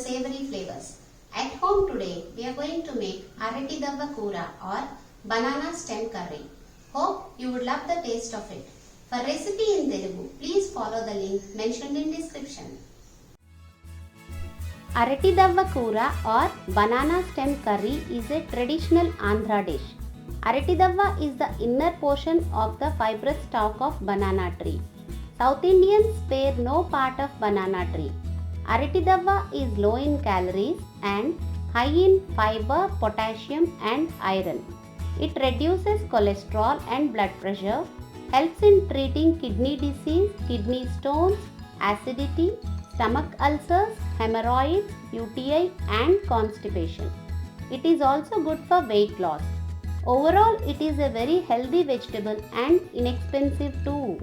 savory flavors. At home today, we are going to make Arati Davva Kura or banana stem curry. Hope you would love the taste of it. For recipe in Telugu, please follow the link mentioned in description. Arati Davva Kura or banana stem curry is a traditional Andhra dish. Arati Davva is the inner portion of the fibrous stalk of banana tree. South Indians spare no part of banana tree. Arati Davva is low in calories and high in fiber, potassium and iron. It reduces cholesterol and blood pressure, helps in treating kidney disease, kidney stones, acidity, stomach ulcers, hemorrhoids, UTI and constipation. It is also good for weight loss. Overall, it is a very healthy vegetable and inexpensive too.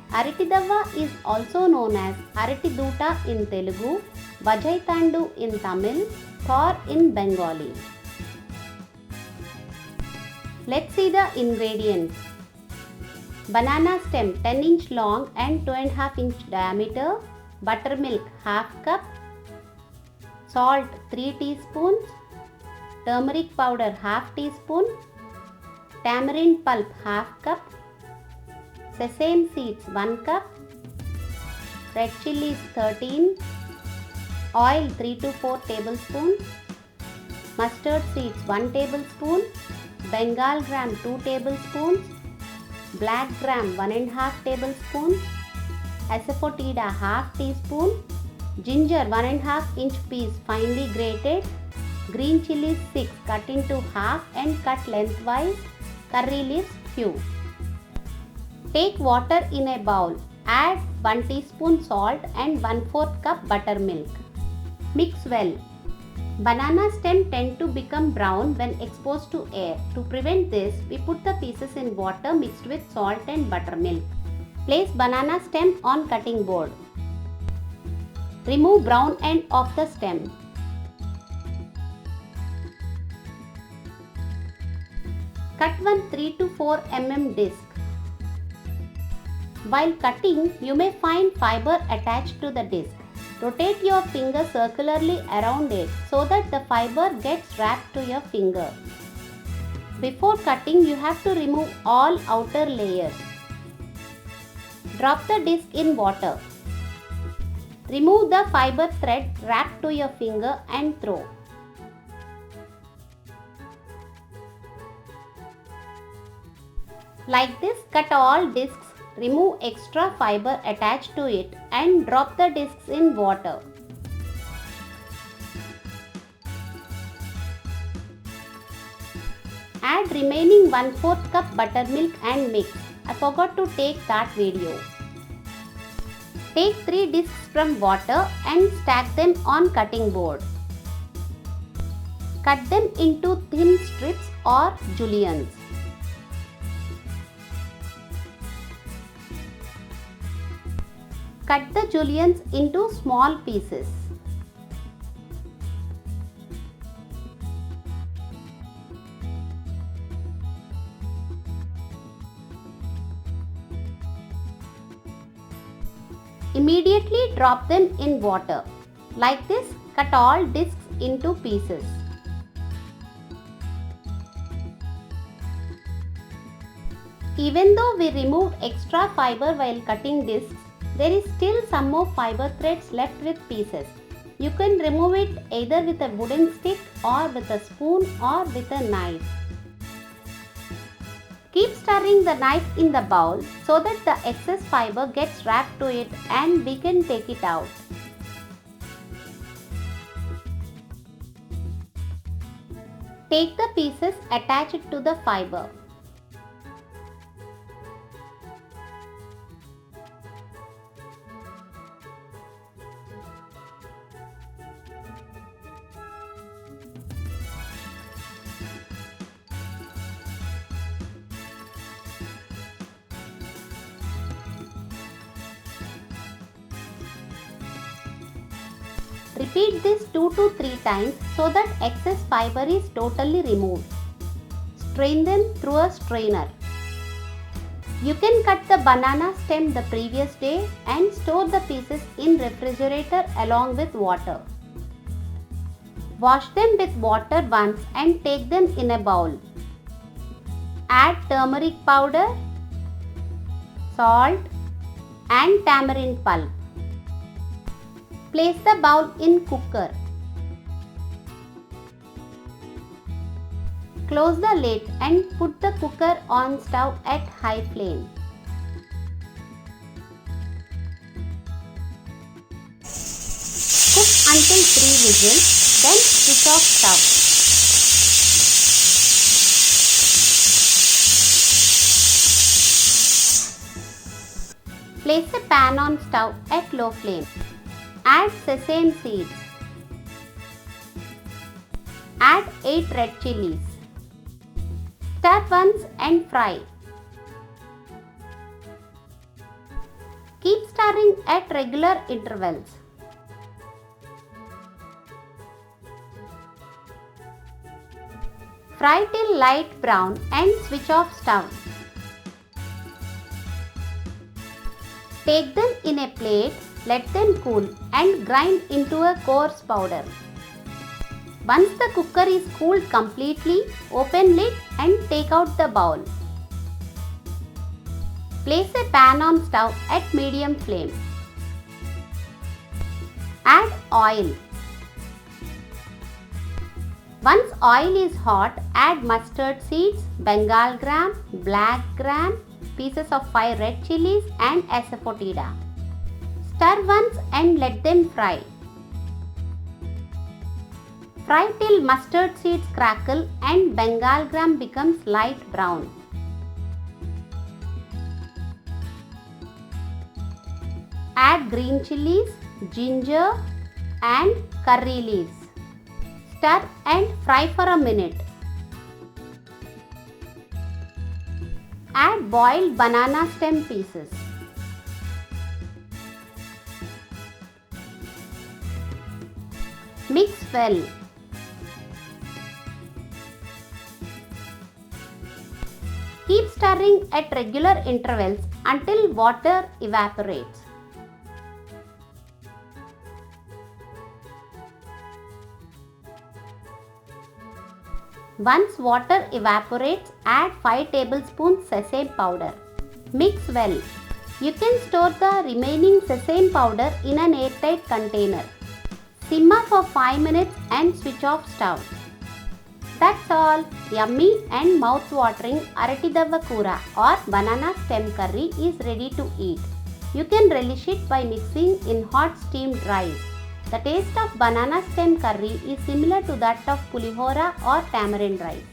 Arati Davva is also known as Arati Duta in Telugu, Vajai Tandu in Tamil, Thor in Bengali. Let's see the ingredients. Banana stem 10-inch long and 2.5-inch diameter, buttermilk half cup, salt 3 teaspoons, turmeric powder half teaspoon, tamarind pulp half cup, sesame seeds 1 cup, red chillies 13, oil 3 to 4 tablespoons, mustard seeds 1 tablespoon, Bengal gram 2 tablespoons, black gram 1.5 tablespoon, asafoetida half teaspoon, ginger 1.5 inch piece finely grated, green chillies 6 cut into half and cut lengthwise, curry leaves few. Take water in a bowl, add 1 teaspoon salt and 1/4 cup buttermilk. Mix well. Banana stem tend to become brown when exposed to air. To prevent this, we put the pieces in water mixed with salt and buttermilk. Place banana stem on cutting board. Remove brown end of the stem. Cut one 3 to 4 mm disc. While cutting, you may find fiber attached to the disc. Rotate your finger circularly around it so that the fiber gets wrapped to your finger. Before cutting, you have to remove all outer layers. Drop the disc in water. Remove the fiber thread wrapped to your finger and throw. Like this, cut all discs. Remove extra fiber attached to it and drop the discs in water. Add remaining 1/4 cup buttermilk and mix. I forgot to take that video. Take 3 discs from water and stack them on cutting board. Cut them into thin strips or juliennes. Cut the juliennes into small pieces. Immediately drop them in water. Like this, cut all discs into pieces. Even though we removed extra fiber while cutting discs, there is still some more fiber threads left with pieces. You can remove it either with a wooden stick or with a spoon or with a knife. Keep stirring the knife in the bowl so that the excess fiber gets wrapped to it and we can take it out. Take the pieces attached to the fiber. Repeat this 2 to 3 times so that excess fiber is totally removed. Strain them through a strainer. You can cut the banana stem the previous day and store the pieces in refrigerator along with water. Wash them with water once and take them in a bowl. Add turmeric powder, salt and tamarind pulp. Place the bowl in cooker. Close the lid and put the cooker on stove at high flame. Cook until 3 whistles, then switch off stove. Place a pan on stove at low flame. Add sesame seeds. Add 8 red chilies. Stir once and fry. Keep stirring at regular intervals. Fry till light brown and switch off stove. Take them in a plate, let them cool and grind into a coarse powder. Once the cooker is cooled completely, open lid and take out the bowl. Place a pan on stove at medium flame. Add oil. Once oil is hot, add mustard seeds, Bengal gram, black gram, pieces of 5 red chilies and asafoetida. Stir once and let them fry. Fry till mustard seeds crackle and Bengal gram becomes light brown. Add green chilies, ginger and curry leaves. Stir and fry for a minute. Add boiled banana stem pieces. Mix well. Keep stirring at regular intervals until water evaporates. Once water evaporates, add 5 tablespoons sesame powder. Mix well. You can store the remaining sesame powder in an airtight container. Simmer for 5 minutes and switch off stove. That's all. Yummy and mouth-watering aratidavva koora or banana stem curry is ready to eat. You can relish it by mixing in hot steamed rice. The taste of banana stem curry is similar to that of pulihora or tamarind rice.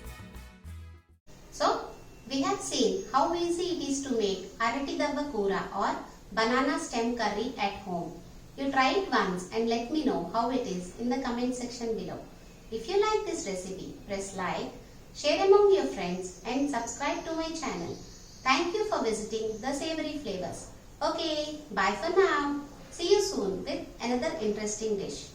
So, we have seen how easy it is to make aratidavva koora or banana stem curry at home. You try it once and let me know how it is in the comment section below. If you like this recipe, press like, share among your friends and subscribe to my channel. Thank you for visiting The Savory Flavors. Okay, bye for now. See you soon with another interesting dish.